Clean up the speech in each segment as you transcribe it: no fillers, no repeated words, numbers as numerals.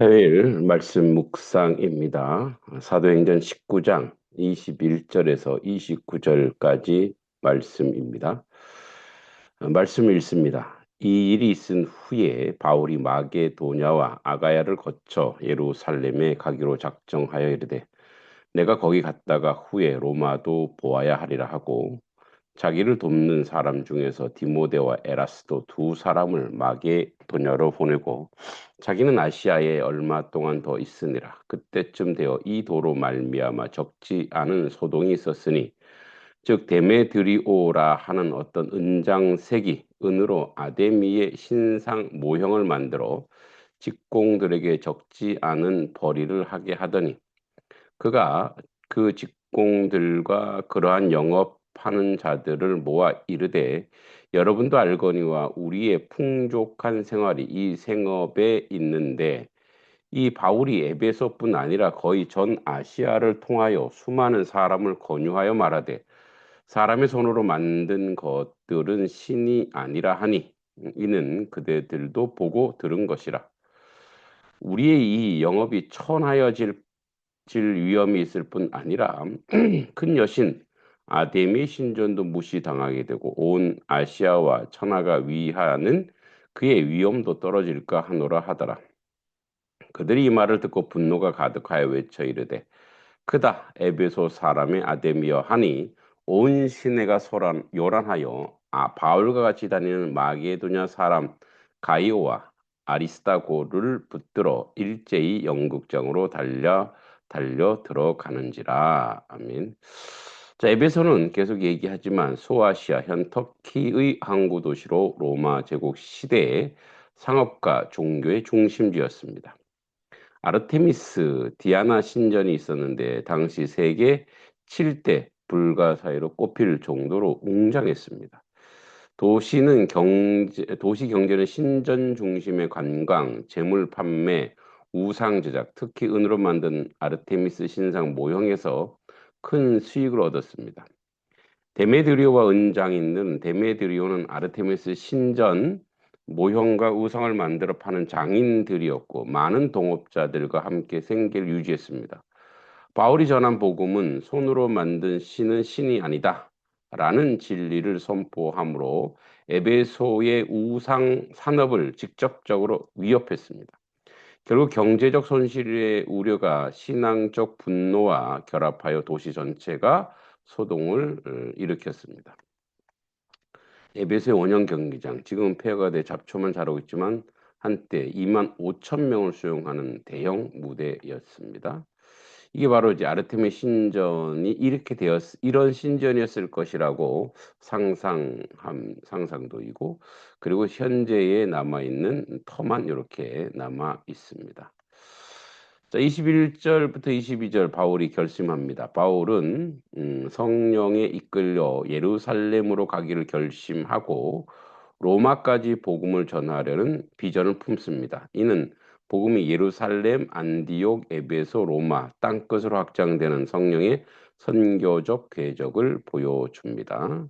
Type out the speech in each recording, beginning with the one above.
화요일 말씀 묵상입니다. 사도행전 19장 21절에서 29절까지 말씀입니다. 말씀 읽습니다. 이 일이 있은 후에 바울이 마게도냐와 아가야를 거쳐 예루살렘에 가기로 작정하여 이르되 내가 거기 갔다가 후에 로마도 보아야 하리라 하고 자기를 돕는 사람 중에서 디모데와 에라스도 두 사람을 마게도냐로 보내고 자기는 아시아에 얼마 동안 더 있으니라. 그때쯤 되어 이 도로 말미암아 적지 않은 소동이 있었으니 즉 데메드리오라 하는 어떤 은장색이 은으로 아데미의 신상 모형을 만들어 직공들에게 적지 않은 벌이를 하게 하더니 그가 그 직공들과 그러한 영업하는 자들을 모아 이르되 여러분도 알거니와 우리의 풍족한 생활이 이 생업에 있는데 이 바울이 에베소뿐 아니라 거의 전 아시아를 통하여 수많은 사람을 권유하여 말하되 사람의 손으로 만든 것들은 신이 아니라 하니 이는 그대들도 보고 들은 것이라. 우리의 이 영업이 천하여질 위험이 있을 뿐 아니라 큰 여신 아데미 신전도 무시당하게 되고 온 아시아와 천하가 위하는 그의 위엄도 떨어질까 하노라 하더라. 그들이 이 말을 듣고 분노가 가득하여 외쳐 이르되 크다 에베소 사람의 아데미여 하니 온 시내가 요란하여 바울과 같이 다니는 마게도냐 사람 가이오와 아리스타고를 붙들어 일제히 영국장으로 달려 들어가는지라. 아멘. 자, 에베소는 계속 얘기하지만 소아시아 현 터키의 항구 도시로 로마 제국 시대의 상업과 종교의 중심지였습니다. 아르테미스 디아나 신전이 있었는데 당시 세계 7대 불가사의로 꼽힐 정도로 웅장했습니다. 도시 경제는 신전 중심의 관광, 재물 판매, 우상 제작, 특히 은으로 만든 아르테미스 신상 모형에서 큰 수익을 얻었습니다. 데메드리오와 은장인은 데메드리오는 아르테미스 신전 모형과 우상을 만들어 파는 장인들이었고 많은 동업자들과 함께 생계를 유지했습니다. 바울이 전한 복음은 손으로 만든 신은 신이 아니다 라는 진리를 선포함으로 에베소의 우상 산업을 직접적으로 위협했습니다. 결국 경제적 손실의 우려가 신앙적 분노와 결합하여 도시 전체가 소동을 일으켰습니다. 에베소의 원형 경기장, 지금은 폐허가 돼 잡초만 자라고 있지만 한때 2만 5천 명을 수용하는 대형 무대였습니다. 이게 바로 이제 아르테미 신전이 이런 신전이었을 것이라고 상상도이고, 그리고 현재에 남아있는 터만 이렇게 남아 있습니다. 자, 21절부터 22절 바울이 결심합니다. 바울은 성령에 이끌려 예루살렘으로 가기를 결심하고 로마까지 복음을 전하려는 비전을 품습니다. 이는 복음이 예루살렘, 안디옥, 에베소, 로마 땅끝으로 확장되는 성령의 선교적 궤적을 보여줍니다.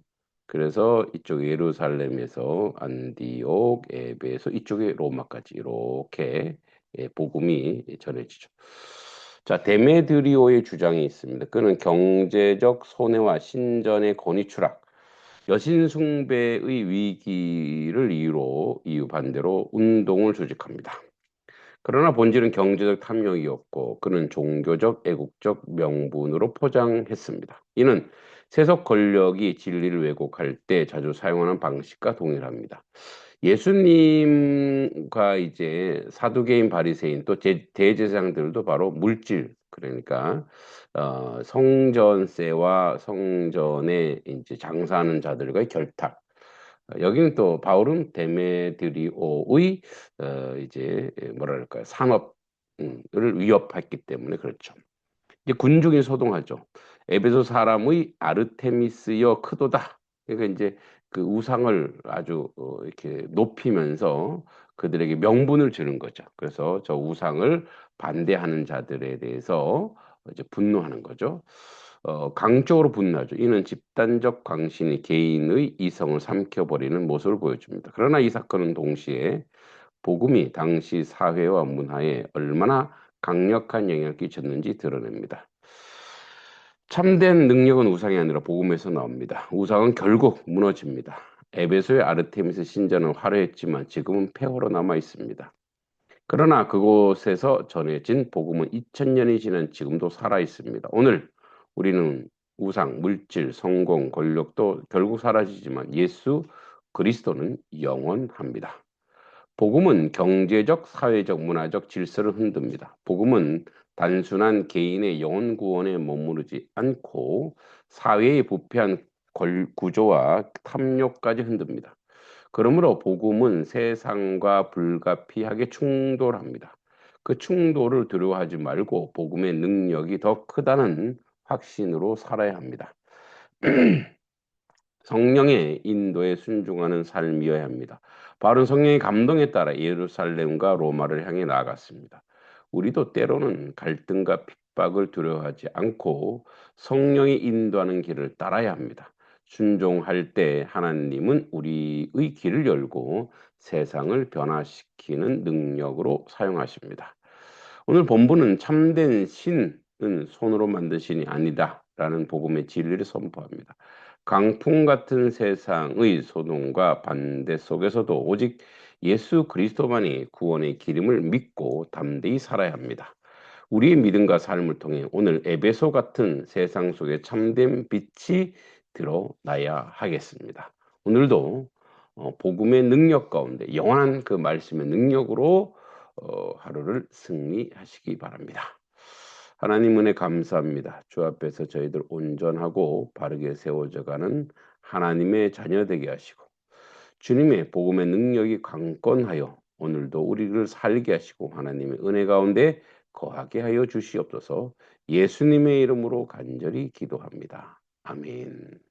그래서 이쪽 예루살렘에서 안디옥, 에베소, 이쪽에 로마까지 이렇게 복음이 전해지죠. 자, 데메드리오의 주장이 있습니다. 그는 경제적 손해와 신전의 권위 추락, 여신 숭배의 위기를 이유 반대로 운동을 조직합니다. 그러나 본질은 경제적 탐욕이었고 그는 종교적 애국적 명분으로 포장했습니다. 이는 세속 권력이 진리를 왜곡할 때 자주 사용하는 방식과 동일합니다. 예수님과 이제 사두개인 바리새인 또 대제사장들도 바로 물질, 그러니까 성전세와 성전에 이제 장사하는 자들과의 결탁. 여기는 또 바울은 데메드리오의 이제 뭐랄까요, 산업을 위협했기 때문에 그렇죠. 이제 군중이 소동하죠. 에베소 사람의 아르테미스여 크도다. 그러니까 이제 그 우상을 아주 이렇게 높이면서 그들에게 명분을 주는 거죠. 그래서 저 우상을 반대하는 자들에 대해서 이제 분노하는 거죠. 강적으로 분노하죠. 이는 집단적 광신이 개인의 이성을 삼켜버리는 모습을 보여줍니다. 그러나 이 사건은 동시에 복음이 당시 사회와 문화에 얼마나 강력한 영향을 끼쳤는지 드러냅니다. 참된 능력은 우상이 아니라 복음에서 나옵니다. 우상은 결국 무너집니다. 에베소의 아르테미스 신전은 화려했지만 지금은 폐허로 남아 있습니다. 그러나 그곳에서 전해진 복음은 2000년이 지난 지금도 살아 있습니다. 오늘 우리는 우상, 물질, 성공, 권력도 결국 사라지지만 예수 그리스도는 영원합니다. 복음은 경제적, 사회적, 문화적 질서를 흔듭니다. 복음은 단순한 개인의 영혼 구원에 머무르지 않고 사회의 부패한 구조와 탐욕까지 흔듭니다. 그러므로 복음은 세상과 불가피하게 충돌합니다. 그 충돌을 두려워하지 말고 복음의 능력이 더 크다는 확신으로 살아야 합니다. 성령의 인도에 순종하는 삶이어야 합니다. 바울은 성령의 감동에 따라 예루살렘과 로마를 향해 나아갔습니다. 우리도 때로는 갈등과 핍박을 두려워하지 않고 성령이 인도하는 길을 따라야 합니다. 순종할 때 하나님은 우리의 길을 열고 세상을 변화시키는 능력으로 사용하십니다. 오늘 본문은 참된 신은 손으로 만든 신이 아니다라는 복음의 진리를 선포합니다. 강풍 같은 세상의 소동과 반대 속에서도 오직 예수 그리스도만이 구원의 기름을 믿고 담대히 살아야 합니다. 우리의 믿음과 삶을 통해 오늘 에베소 같은 세상 속에 참된 빛이 드러나야 하겠습니다. 오늘도 복음의 능력 가운데 영원한 그 말씀의 능력으로 하루를 승리하시기 바랍니다. 하나님 은혜 감사합니다. 주 앞에서 저희들 온전하고 바르게 세워져가는 하나님의 자녀 되게 하시고 주님의 복음의 능력이 강건하여 오늘도 우리를 살게 하시고 하나님의 은혜 가운데 거하게 하여 주시옵소서. 예수님의 이름으로 간절히 기도합니다. 아멘.